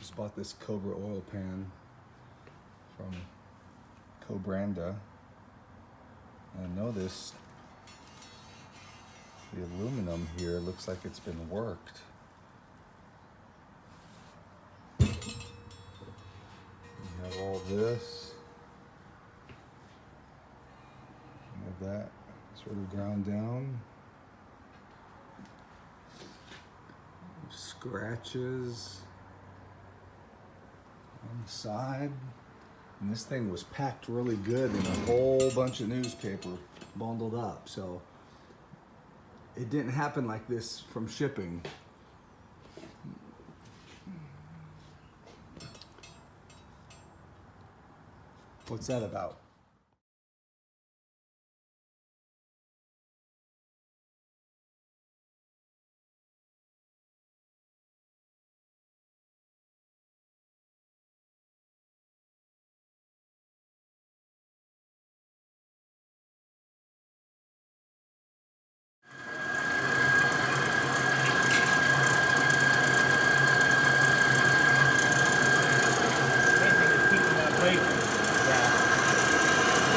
Just bought this Cobra oil pan from Cobranda. I noticed the aluminum here looks like it's been worked. You have all this. You have that sort of ground down. Scratches on the side. And this thing was packed really good in a whole bunch of newspaper bundled up. So it didn't happen like this from shipping. What's that about?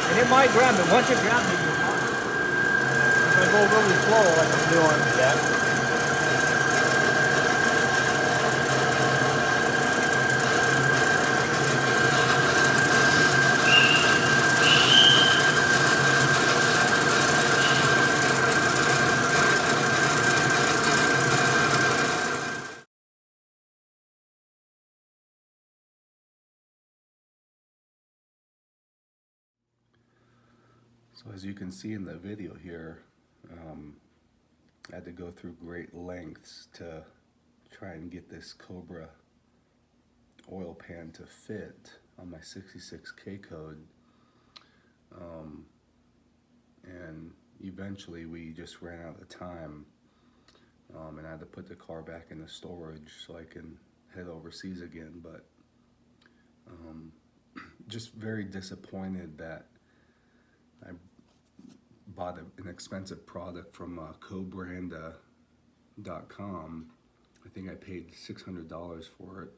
And it might grab it. Once it grabs it, you're fine. If I go really slow like I'm doing, yeah. So as you can see in the video here, I had to go through great lengths to try and get this Cobra oil pan to fit on my 66K code. And eventually we just ran out of time, and I had to put the car back in the storage so I can head overseas again. But just very disappointed that I bought an expensive product from Cobranda.com. I think I paid $600 for it,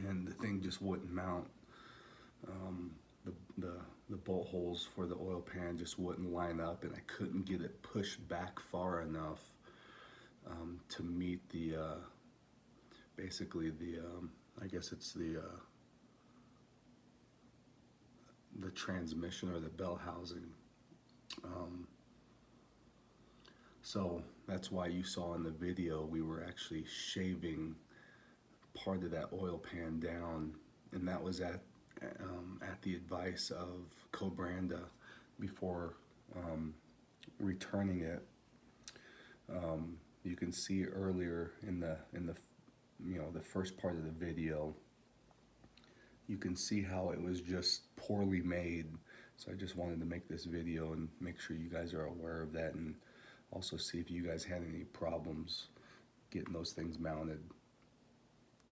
and the thing just wouldn't mount. The bolt holes for the oil pan just wouldn't line up, and I couldn't get it pushed back far enough to meet the basically the I guess it's the transmission or the bell housing. So that's why you saw in the video we were actually shaving part of that oil pan down, and that was at the advice of Cobranda before returning it. You can see earlier in the the first part of the video, you can see how it was just poorly made. So I just wanted to make this video and make sure you guys are aware of that, and also see if you guys had any problems getting those things mounted.